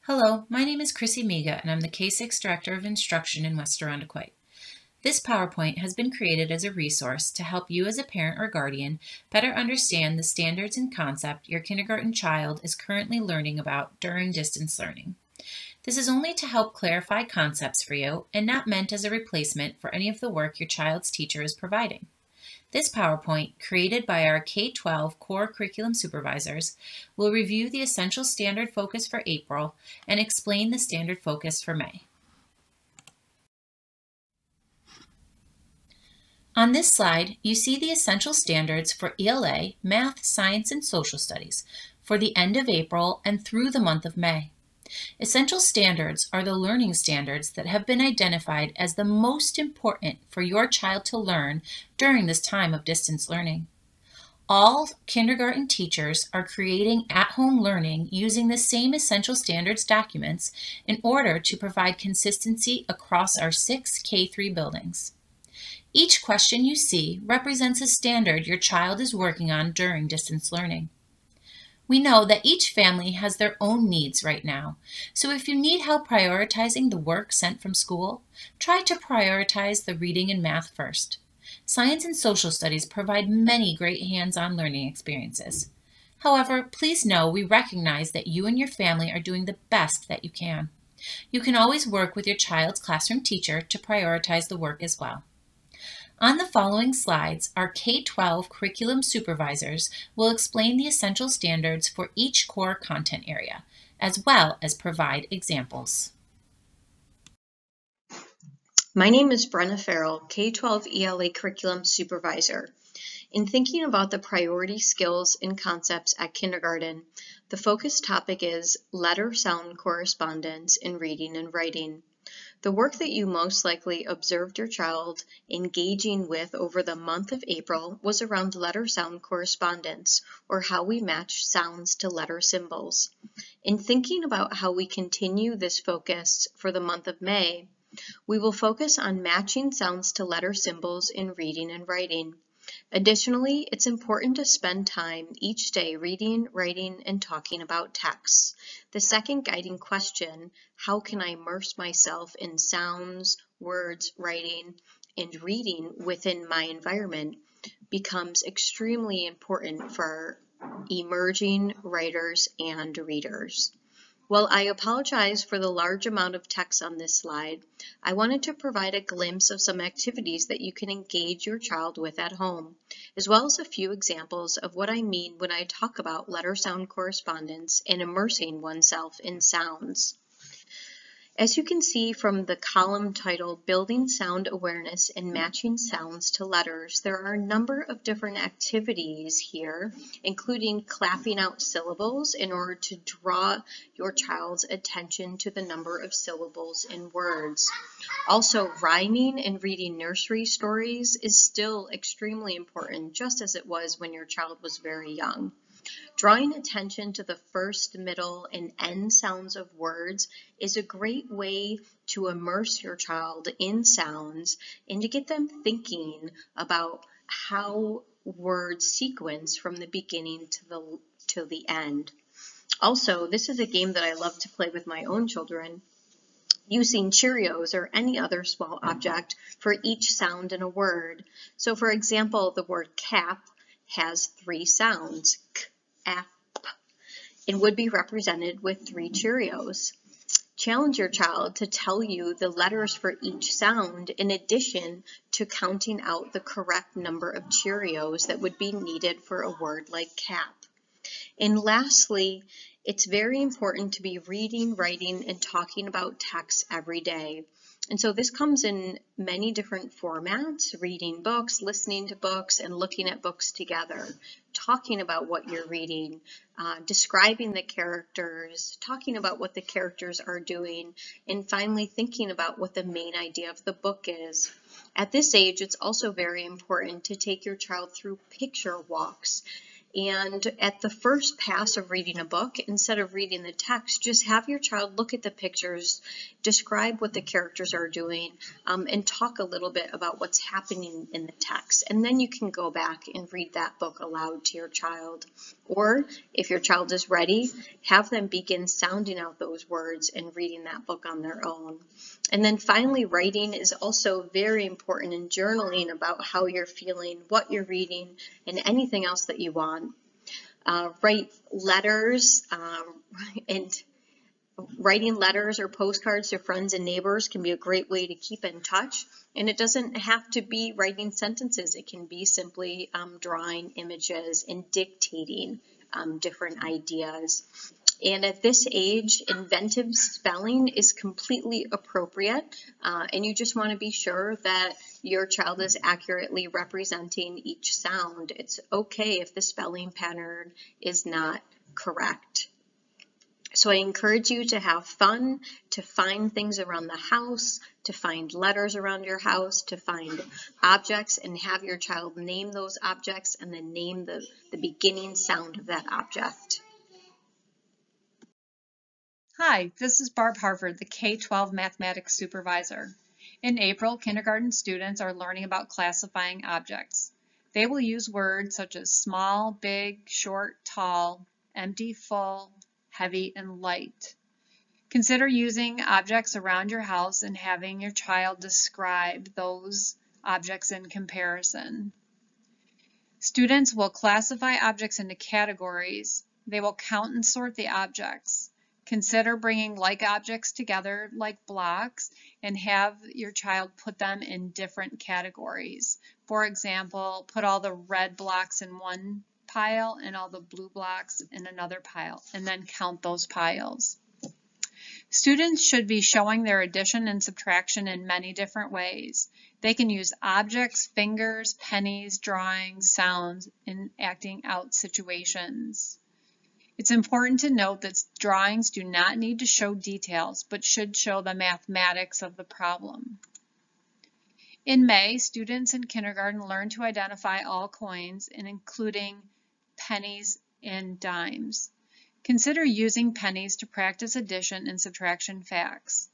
Hello, my name is Chrissy Miga, and I'm the K-6 Director of Instruction in West Irondequoit. This PowerPoint has been created as a resource to help you as a parent or guardian better understand the standards and concept your kindergarten child is currently learning about during distance learning. This is only to help clarify concepts for you and not meant as a replacement for any of the work your child's teacher is providing. This PowerPoint, created by our K-12 core curriculum supervisors, will review the essential standard focus for April and explain the standard focus for May. On this slide, you see the essential standards for ELA, Math, Science, and Social Studies for the end of April and through the month of May. Essential standards are the learning standards that have been identified as the most important for your child to learn during this time of distance learning. All kindergarten teachers are creating at-home learning using the same essential standards documents in order to provide consistency across our 6 K-3 buildings. Each question you see represents a standard your child is working on during distance learning. We know that each family has their own needs right now, so if you need help prioritizing the work sent from school, try to prioritize the reading and math first. Science and social studies provide many great hands-on learning experiences. However, please know we recognize that you and your family are doing the best that you can. You can always work with your child's classroom teacher to prioritize the work as well. On the following slides, our K-12 curriculum supervisors will explain the essential standards for each core content area, as well as provide examples. My name is Brenna Farrell, K-12 ELA curriculum supervisor. In thinking about the priority skills and concepts at kindergarten, the focus topic is letter-sound correspondence in reading and writing. The work that you most likely observed your child engaging with over the month of April was around letter-sound correspondence, or how we match sounds to letter symbols. In thinking about how we continue this focus for the month of May, we will focus on matching sounds to letter symbols in reading and writing. Additionally, it's important to spend time each day reading, writing, and talking about texts. The second guiding question, how can I immerse myself in sounds, words, writing, and reading within my environment, becomes extremely important for emerging writers and readers. While I apologize for the large amount of text on this slide, I wanted to provide a glimpse of some activities that you can engage your child with at home, as well as a few examples of what I mean when I talk about letter-sound correspondence and immersing oneself in sounds. As you can see from the column titled Building Sound Awareness and Matching Sounds to Letters, there are a number of different activities here, including clapping out syllables in order to draw your child's attention to the number of syllables in words. Also, rhyming and reading nursery stories is still extremely important, just as it was when your child was very young. Drawing attention to the first, middle, and end sounds of words is a great way to immerse your child in sounds and to get them thinking about how words sequence from the beginning to the end. Also, this is a game that I love to play with my own children, using Cheerios or any other small object for each sound in a word. So for example, the word cap has 3 sounds, k, ap, and would be represented with 3 Cheerios. Challenge your child to tell you the letters for each sound in addition to counting out the correct number of Cheerios that would be needed for a word like cap. And lastly, it's very important to be reading, writing, and talking about text every day. And so this comes in many different formats: reading books, listening to books, and looking at books together, talking about what you're reading, describing the characters, talking about what the characters are doing, and finally thinking about what the main idea of the book is. At this age, it's also very important to take your child through picture walks. And at the first pass of reading a book, instead of reading the text, just have your child look at the pictures, describe what the characters are doing, and talk a little bit about what's happening in the text. And then you can go back and read that book aloud to your child. Or if your child is ready, have them begin sounding out those words and reading that book on their own. And then finally, writing is also very important in journaling about how you're feeling, what you're reading, and anything else that you want. Write letters and writing letters or postcards to friends and neighbors can be a great way to keep in touch. And it doesn't have to be writing sentences. It can be simply drawing images and dictating different ideas. And at this age, inventive spelling is completely appropriate. And you just want to be sure that your child is accurately representing each sound. It's okay if the spelling pattern is not correct. So I encourage you to have fun, to find things around the house, to find letters around your house, to find objects, and have your child name those objects and then name the beginning sound of that object. Hi, this is Barb Harford, the K-12 Mathematics Supervisor. In April, kindergarten students are learning about classifying objects. They will use words such as small, big, short, tall, empty, full, heavy, and light. Consider using objects around your house and having your child describe those objects in comparison. Students will classify objects into categories. They will count and sort the objects. Consider bringing like objects together like blocks and have your child put them in different categories. For example, put all the red blocks in one pile and all the blue blocks in another pile, and then count those piles. Students should be showing their addition and subtraction in many different ways. They can use objects, fingers, pennies, drawings, sounds in acting out situations. It's important to note that drawings do not need to show details, but should show the mathematics of the problem. In May, students in kindergarten learn to identify all coins, including pennies and dimes. Consider using pennies to practice addition and subtraction facts.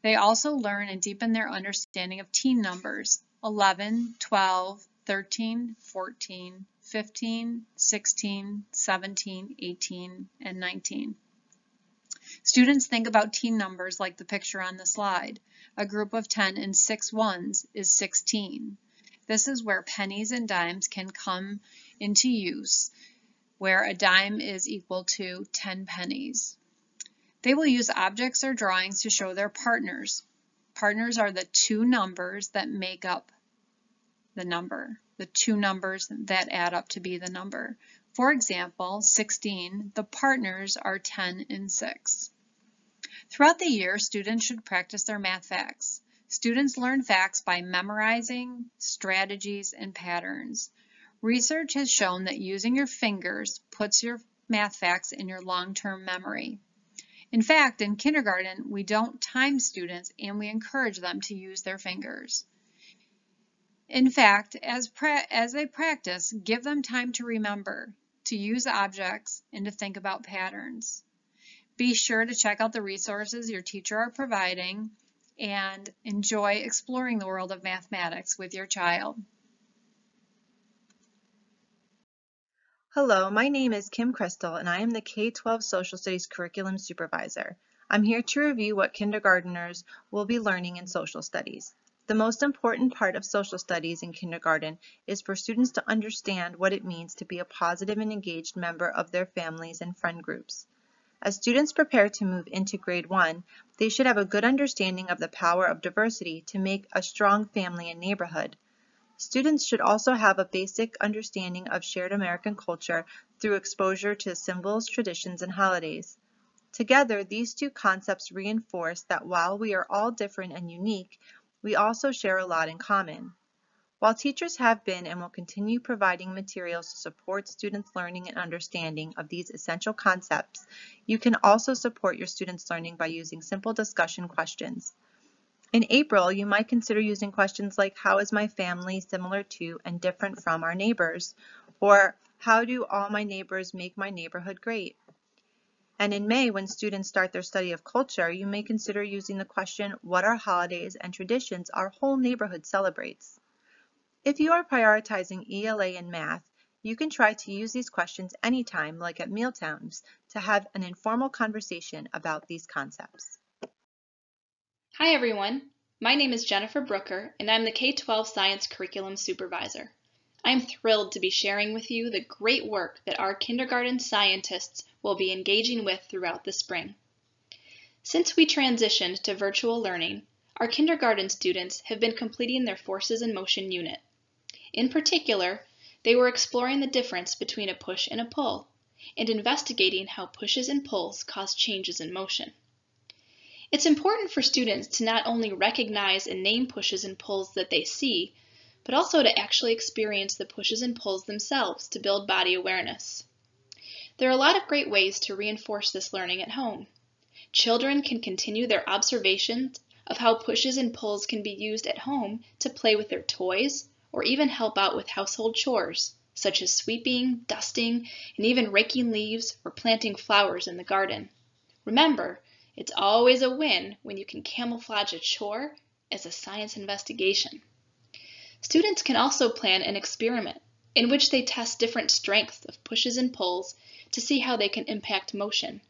They also learn and deepen their understanding of teen numbers, 11, 12, 13, 14, 15, 16, 17, 18, and 19. Students think about teen numbers like the picture on the slide. A group of 10 and 6 ones is 16. This is where pennies and dimes can come into use, where a dime is equal to 10 pennies. They will use objects or drawings to show their partners. Partners are the two numbers that make up the number, the two numbers that add up to be the number. For example, 16, the partners are 10 and 6. Throughout the year, students should practice their math facts. Students learn facts by memorizing strategies and patterns. Research has shown that using your fingers puts your math facts in your long-term memory. In fact, in kindergarten, we don't time students and we encourage them to use their fingers. In fact, as they practice, give them time to remember, to use objects, and to think about patterns. Be sure to check out the resources your teacher are providing and enjoy exploring the world of mathematics with your child. Hello, my name is Kim Crystal and I am the K-12 Social Studies Curriculum Supervisor. I'm here to review what kindergarteners will be learning in social studies. The most important part of social studies in kindergarten is for students to understand what it means to be a positive and engaged member of their families and friend groups. As students prepare to move into grade 1, they should have a good understanding of the power of diversity to make a strong family and neighborhood. Students should also have a basic understanding of shared American culture through exposure to symbols, traditions, and holidays. Together, these two concepts reinforce that while we are all different and unique, we also share a lot in common. While teachers have been and will continue providing materials to support students' learning and understanding of these essential concepts, you can also support your students' learning by using simple discussion questions. In April, you might consider using questions like, how is my family similar to and different from our neighbors? Or, how do all my neighbors make my neighborhood great? And in May, when students start their study of culture, you may consider using the question, what are holidays and traditions our whole neighborhood celebrates? If you are prioritizing ELA and math, You can try to use these questions anytime, like at mealtimes, to have an informal conversation about these concepts. Hi everyone, my name is Jennifer Brooker and I'm the K-12 Science Curriculum Supervisor. I'm thrilled to be sharing with you the great work that our kindergarten scientists will be engaging with throughout the spring. Since we transitioned to virtual learning, our kindergarten students have been completing their Forces in Motion unit. In particular, they were exploring the difference between a push and a pull, and investigating how pushes and pulls cause changes in motion. It's important for students to not only recognize and name pushes and pulls that they see, but also to actually experience the pushes and pulls themselves to build body awareness. There are a lot of great ways to reinforce this learning at home. Children can continue their observations of how pushes and pulls can be used at home to play with their toys or even help out with household chores, such as sweeping, dusting, and even raking leaves or planting flowers in the garden. Remember, it's always a win when you can camouflage a chore as a science investigation. Students can also plan an experiment in which they test different strengths of pushes and pulls to see how they can impact motion.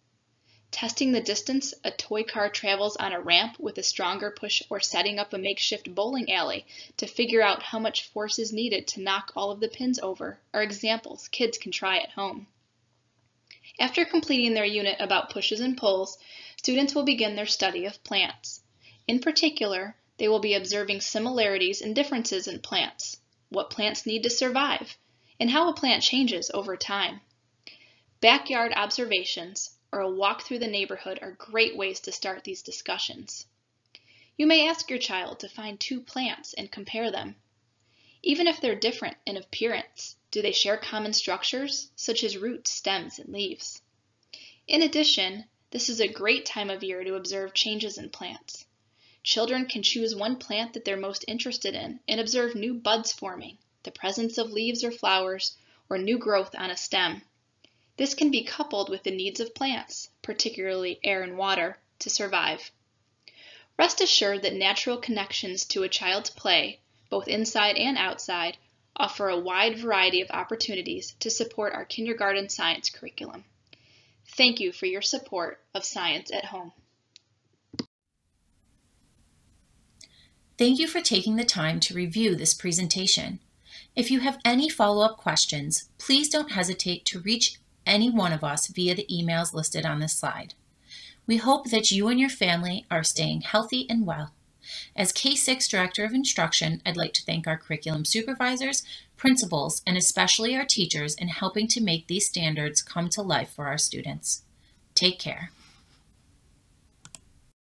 Testing the distance a toy car travels on a ramp with a stronger push or setting up a makeshift bowling alley to figure out how much force is needed to knock all of the pins over are examples kids can try at home. After completing their unit about pushes and pulls, students will begin their study of plants. In particular, they will be observing similarities and differences in plants, what plants need to survive, and how a plant changes over time. Backyard observations or a walk through the neighborhood are great ways to start these discussions. You may ask your child to find two plants and compare them. Even if they're different in appearance, do they share common structures, such as roots, stems, and leaves? In addition, this is a great time of year to observe changes in plants. Children can choose one plant that they're most interested in and observe new buds forming, the presence of leaves or flowers, or new growth on a stem. This can be coupled with the needs of plants, particularly air and water, to survive. Rest assured that natural connections to a child's play, both inside and outside, offer a wide variety of opportunities to support our kindergarten science curriculum. Thank you for your support of Science at Home. Thank you for taking the time to review this presentation. If you have any follow-up questions, please don't hesitate to reach any one of us via the emails listed on this slide. We hope that you and your family are staying healthy and well. As K-6 Director of Instruction, I'd like to thank our curriculum supervisors, principals, and especially our teachers in helping to make these standards come to life for our students. Take care.